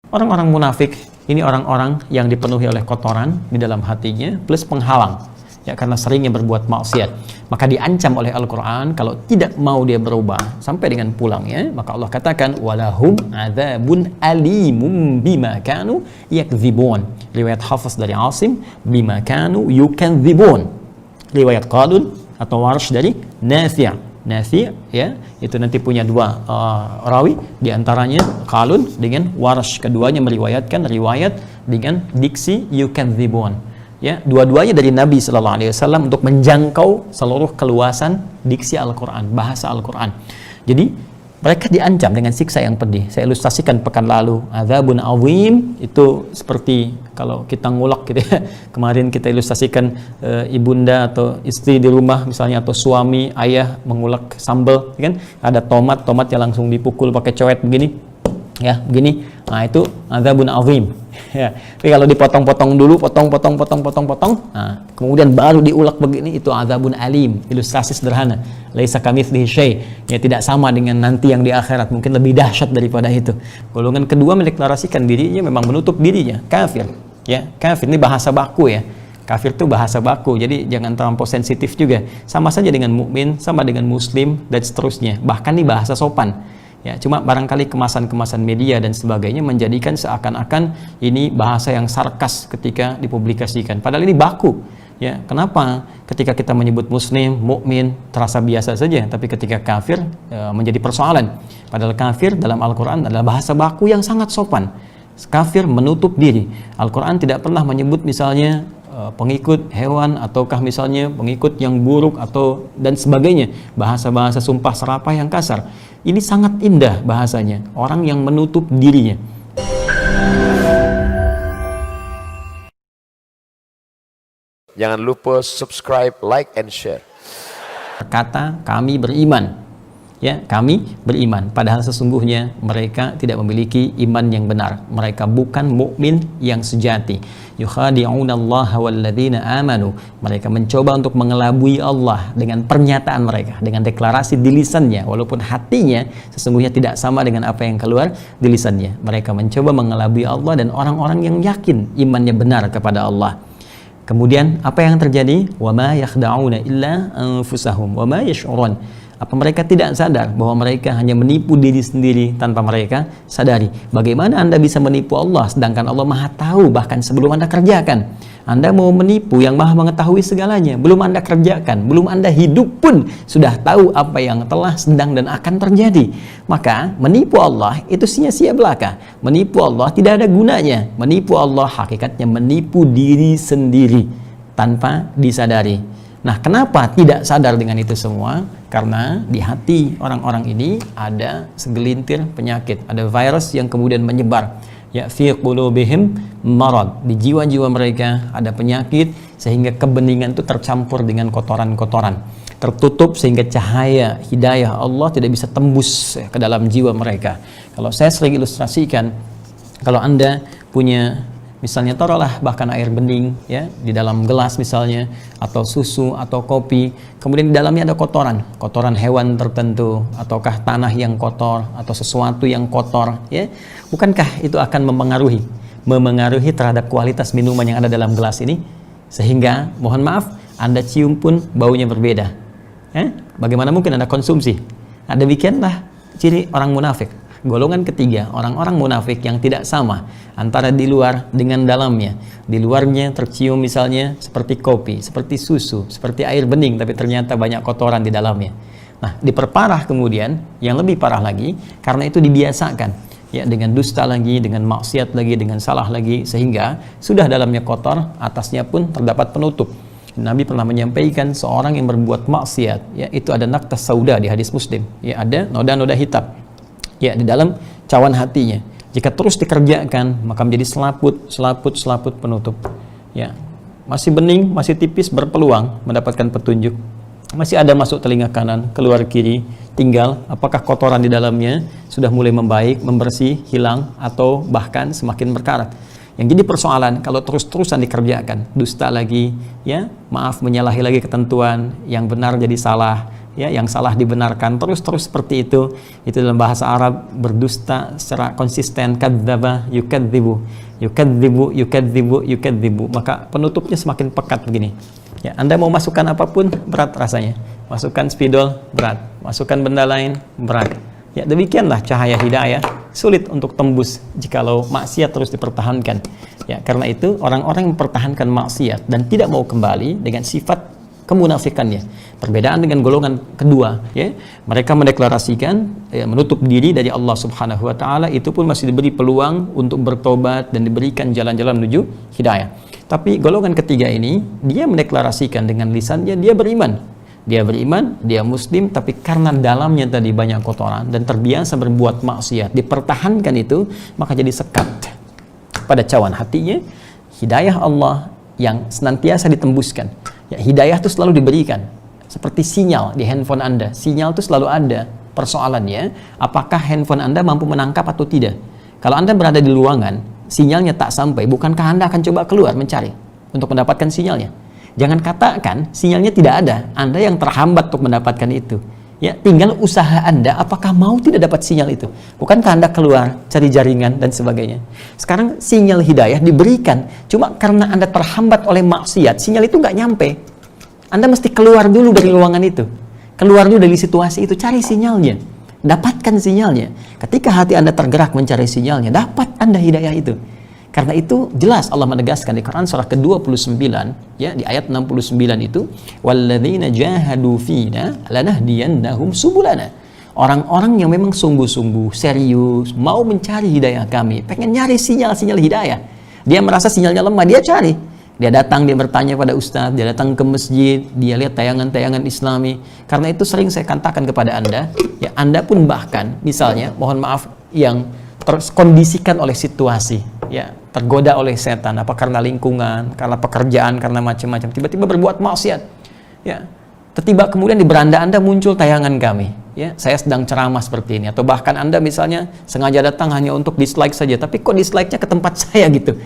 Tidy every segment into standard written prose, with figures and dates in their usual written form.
Orang-orang munafik ini orang-orang yang dipenuhi oleh kotoran di dalam hatinya plus penghalang, ya, karena seringnya berbuat maksiat. Maka diancam oleh Al-Quran kalau tidak mau dia berubah sampai dengan pulangnya, maka Allah katakan walahum adzabun alimum bima kanu yakdzibun. Riwayat Hafiz dari Asim bima kanu yukadzibun. Riwayat Qalun atau Warsh dari Nafi'. Nafi', ya, itu nanti punya dua rawi, diantaranya Qalun dengan Warsh. Keduanya meriwayatkan riwayat dengan diksi yukadzibun. Ya, dua-duanya dari Nabi Sallallahu Alaihi Wasallam untuk menjangkau seluruh keluasan diksi Al-Quran, bahasa Al-Quran. Jadi mereka diancam dengan siksa yang pedih. Saya ilustrasikan pekan lalu, adzabun azim itu seperti kalau kita ngulek gitu ya. Kemarin kita ilustrasikan ibunda atau istri di rumah misalnya, atau suami, ayah mengulek sambal, kan? Ada tomat yang langsung dipukul pakai cowet begini, ya, begini. Nah, itu adzabun azim. Ya. Tapi kalau dipotong-potong dulu, potong, nah, kemudian baru diulek begini, itu adzabun alim. Ilustrasi sederhana. Laisa kamitslihi syai'. Ya, tidak sama dengan nanti yang di akhirat, mungkin lebih dahsyat daripada itu. Golongan kedua mendeklarasikan dirinya memang menutup dirinya kafir. Ya, kafir ini bahasa baku ya. Kafir itu bahasa baku. Jadi jangan terlampau sensitif juga. Sama saja dengan mukmin, sama dengan muslim dan seterusnya. Bahkan ini bahasa sopan. Ya, cuma barangkali kemasan-kemasan media dan sebagainya menjadikan seakan-akan ini bahasa yang sarkas ketika dipublikasikan. Padahal ini baku. Ya, kenapa ketika kita menyebut muslim, mukmin terasa biasa saja, tapi ketika kafir menjadi persoalan. Padahal kafir dalam Al-Quran adalah bahasa baku yang sangat sopan. Kafir menutup diri. Al-Quran tidak pernah menyebut misalnya pengikut hewan, ataukah misalnya pengikut yang buruk atau dan sebagainya, bahasa-bahasa sumpah serapah yang kasar. Ini sangat indah bahasanya, orang yang menutup dirinya. Jangan lupa subscribe, like, and share. Kata kami beriman, ya, kami beriman, padahal sesungguhnya mereka tidak memiliki iman yang benar. Mereka bukan mukmin yang sejati. Yukhadi'unallaha walladzina amanu. Mereka mencoba untuk mengelabui Allah dengan pernyataan mereka, dengan deklarasi di lisannya, walaupun hatinya sesungguhnya tidak sama dengan apa yang keluar di lisannya. Mereka mencoba mengelabui Allah dan orang-orang yang yakin imannya benar kepada Allah. Kemudian apa yang terjadi? Wa ma yakhda'una illa anfusahum wa ma yash'urun. Apa mereka tidak sadar bahwa mereka hanya menipu diri sendiri tanpa mereka sadari? Bagaimana Anda bisa menipu Allah sedangkan Allah Maha tahu bahkan sebelum Anda kerjakan? Anda mau menipu yang Maha mengetahui segalanya, belum Anda kerjakan, belum Anda hidup pun sudah tahu apa yang telah, sedang dan akan terjadi. Maka menipu Allah itu sia-sia belaka. Menipu Allah tidak ada gunanya. Menipu Allah hakikatnya menipu diri sendiri tanpa disadari. Nah, kenapa tidak sadar dengan itu semua? Karena di hati orang-orang ini ada segelintir penyakit, ada virus yang kemudian menyebar. Ya, fi qulubihim marad. Di jiwa-jiwa mereka ada penyakit sehingga kebeningan itu tercampur dengan kotoran-kotoran. Tertutup sehingga cahaya hidayah Allah tidak bisa tembus ke dalam jiwa mereka. Kalau saya sering ilustrasikan, kalau Anda punya misalnya taruhlah bahkan air bening ya di dalam gelas misalnya, atau susu atau kopi, kemudian di dalamnya ada kotoran hewan tertentu, ataukah tanah yang kotor atau sesuatu yang kotor ya, bukankah itu akan memengaruhi terhadap kualitas minuman yang ada dalam gelas ini, sehingga mohon maaf Anda cium pun baunya berbeda. Bagaimana mungkin Anda konsumsi? Nah, demikianlah ciri orang munafik. Golongan ketiga, orang-orang munafik yang tidak sama antara di luar dengan dalamnya. Di luarnya tercium misalnya seperti kopi, seperti susu, seperti air bening, tapi ternyata banyak kotoran di dalamnya. Nah, diperparah kemudian, yang lebih parah lagi, karena itu dibiasakan ya, dengan dusta lagi, dengan maksiat lagi, dengan salah lagi, sehingga sudah dalamnya kotor, atasnya pun terdapat penutup. Nabi pernah menyampaikan seorang yang berbuat maksiat, ya, itu ada naktas sauda di hadis Muslim, ya, ada noda-noda hitam ya di dalam cawan hatinya. Jika terus dikerjakan maka menjadi selaput penutup ya, masih bening, masih tipis, berpeluang mendapatkan petunjuk, masih ada masuk telinga kanan, keluar kiri, tinggal apakah kotoran di dalamnya sudah mulai membaik, membersih, hilang, atau bahkan semakin berkarat. Yang jadi persoalan kalau terus-terusan dikerjakan, dusta lagi ya, maaf, menyalahi lagi ketentuan, yang benar jadi salah ya, yang salah dibenarkan, terus seperti itu dalam bahasa Arab berdusta secara konsisten, kadzdzaba yukadzibu, yukadzibu, yukadzibu, yukadzibu, maka penutupnya semakin pekat begini. Ya, Anda mau masukkan apapun berat rasanya, masukkan spidol berat, masukkan benda lain berat. Ya, demikianlah cahaya hidayah sulit untuk tembus jikalau maksiat terus dipertahankan. Ya, karena itu orang-orang yang mempertahankan maksiat dan tidak mau kembali dengan sifat kemunafikannya. Perbedaan dengan golongan kedua, ya, mereka mendeklarasikan menutup diri dari Allah Subhanahu wa taala, itu pun masih diberi peluang untuk bertobat dan diberikan jalan-jalan menuju hidayah. Tapi golongan ketiga ini, dia mendeklarasikan dengan lisannya dia beriman. Dia beriman, dia muslim, tapi karena dalamnya tadi banyak kotoran dan terbiasa berbuat maksiat, dipertahankan itu, maka jadi sekat pada cawan hatinya hidayah Allah yang senantiasa ditembuskan. Ya, hidayah itu selalu diberikan seperti sinyal di handphone Anda. Sinyal itu selalu ada. Persoalannya, apakah handphone Anda mampu menangkap atau tidak? Kalau Anda berada di ruangan, sinyalnya tak sampai, bukankah Anda akan coba keluar mencari untuk mendapatkan sinyalnya? Jangan katakan sinyalnya tidak ada, Anda yang terhambat untuk mendapatkan itu. Ya, tinggal usaha Anda apakah mau tidak dapat sinyal itu. Bukankah Anda keluar cari jaringan dan sebagainya. Sekarang sinyal hidayah diberikan, cuma karena Anda terhambat oleh maksiat, sinyal itu nggak nyampe. Anda mesti keluar dulu dari ruangan itu, keluar dulu dari situasi itu, cari sinyalnya, dapatkan sinyalnya. Ketika hati Anda tergerak mencari sinyalnya, dapat Anda hidayah itu. Karena itu jelas Allah menegaskan di Quran surah ke-29, ya, di ayat 69 itu, walladzina jahadu fina lanahdiyannahum subulana. Orang-orang yang memang sungguh-sungguh serius mau mencari hidayah kami, pengen nyari sinyal-sinyal hidayah. Dia merasa sinyalnya lemah, dia cari. Dia datang, dia bertanya pada ustadz, dia datang ke masjid, dia lihat tayangan-tayangan Islami. Karena itu sering saya katakan kepada Anda, ya, Anda pun bahkan misalnya, mohon maaf, yang terkondisikan oleh situasi, ya, tergoda oleh setan, apa karena lingkungan, karena pekerjaan, karena macam-macam, tiba-tiba berbuat maksiat, ya, tiba-tiba kemudian di beranda Anda muncul tayangan kami, ya, saya sedang ceramah seperti ini, atau bahkan Anda misalnya sengaja datang hanya untuk dislike saja, tapi kok dislike-nya ke tempat saya gitu,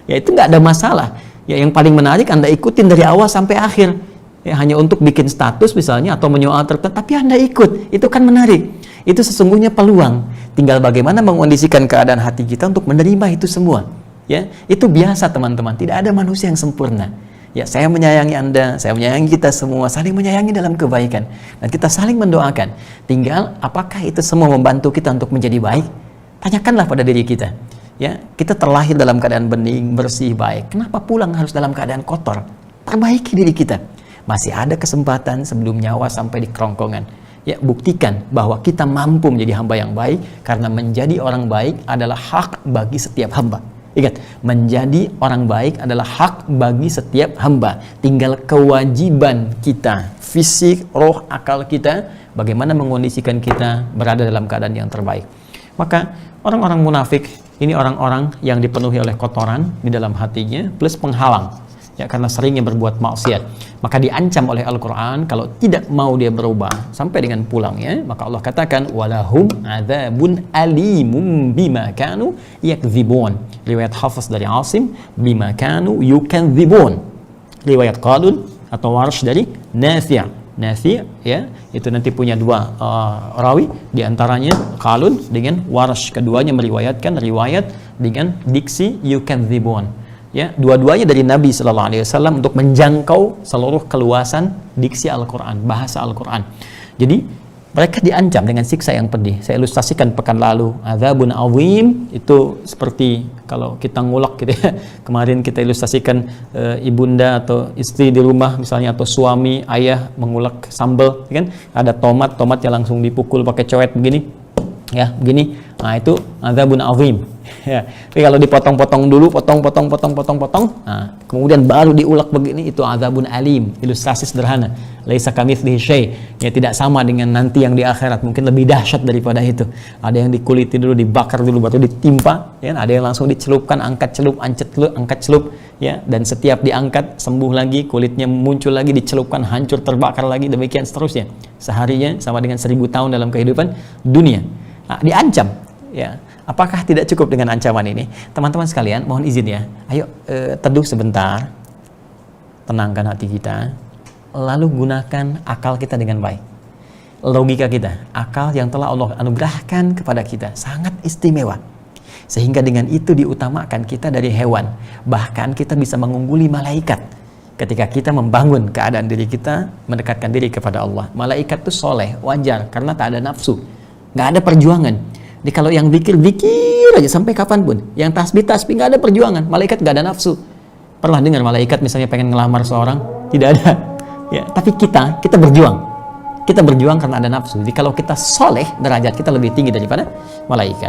ya itu nggak ada masalah, ya, yang paling menarik Anda ikutin dari awal sampai akhir, ya, hanya untuk bikin status misalnya atau menyoal tertentu, tapi Anda ikut, itu kan menarik. Itu sesungguhnya peluang, tinggal bagaimana mengondisikan keadaan hati kita untuk menerima itu semua, ya. Itu biasa teman-teman, tidak ada manusia yang sempurna, ya. Saya menyayangi Anda, saya menyayangi kita semua, saling menyayangi dalam kebaikan dan kita saling mendoakan. Tinggal apakah itu semua membantu kita untuk menjadi baik? Tanyakanlah pada diri kita, ya. Kita terlahir dalam keadaan bening, bersih, baik, kenapa pulang harus dalam keadaan kotor? Perbaiki diri kita, masih ada kesempatan sebelum nyawa sampai di kerongkongan. Ya, buktikan bahwa kita mampu menjadi hamba yang baik, karena menjadi orang baik adalah hak bagi setiap hamba. Ingat, menjadi orang baik adalah hak bagi setiap hamba. Tinggal kewajiban kita, fisik, roh, akal kita, bagaimana mengondisikan kita berada dalam keadaan yang terbaik. Maka orang-orang munafik ini orang-orang yang dipenuhi oleh kotoran di dalam hatinya plus penghalang, ya, karena seringnya berbuat maksiat. Maka diancam oleh Al-Quran kalau tidak mau dia berubah sampai dengan pulangnya, maka Allah katakan walahum adzabun alimum bima kanu yakdzibun. Riwayat Hafiz dari Asim, bima kanu yukadzibun. Riwayat Qalun atau Warsh dari Nafi'. Nafi', ya, itu nanti punya dua rawi, diantaranya Qalun dengan Warsh. Keduanya meriwayatkan riwayat dengan diksi yukadzibun. Ya, dua-duanya dari Nabi Sallallahu Alaihi Wasallam untuk menjangkau seluruh keluasan diksi Al-Quran, bahasa Al-Quran. Jadi mereka diancam dengan siksa yang pedih. Saya ilustrasikan pekan lalu, adzabun azim itu seperti kalau kita ngulek gitu ya. Kemarin kita ilustrasikan ibunda atau istri di rumah misalnya, atau suami, ayah mengulek sambal, kan? Ada tomat yang langsung dipukul pakai cowet begini, ya, begini. Nah, itu adzabun azim. Ya, tapi kalau dipotong-potong dulu, potong, nah, kemudian baru diulek begini, itu adzabun alim. Ilustrasi sederhana. Laisa kamitslihi syai', ya, tidak sama dengan nanti yang di akhirat, mungkin lebih dahsyat daripada itu. Ada yang dikuliti dulu, dibakar dulu, baru ditimpa, ya, ada yang langsung dicelupkan, angkat celup, angkat celup, ya, dan setiap diangkat sembuh lagi, kulitnya muncul lagi, dicelupkan, hancur, terbakar lagi, demikian seterusnya. Seharinya sama dengan 1000 tahun dalam kehidupan dunia. Nah, diancam, ya. Apakah tidak cukup dengan ancaman ini? Teman-teman sekalian, mohon izin ya. Ayo teduh sebentar, tenangkan hati kita, lalu gunakan akal kita dengan baik. logika kita, akal yang telah Allah anugerahkan kepada kita sangat istimewa. Sehingga dengan itu diutamakan kita dari hewan. Bahkan kita bisa mengungguli malaikat ketika kita membangun keadaan diri kita, mendekatkan diri kepada Allah. Malaikat itu soleh, wajar, karena tak ada nafsu, nggak ada perjuangan. Jadi kalau yang zikir aja sampai kapanpun, yang tasbih nggak ada perjuangan, malaikat nggak ada nafsu. Pernah dengar malaikat misalnya pengen ngelamar seorang? Tidak ada. Ya, tapi kita berjuang. Kita berjuang karena ada nafsu. Jadi kalau kita soleh, derajat kita lebih tinggi daripada malaikat.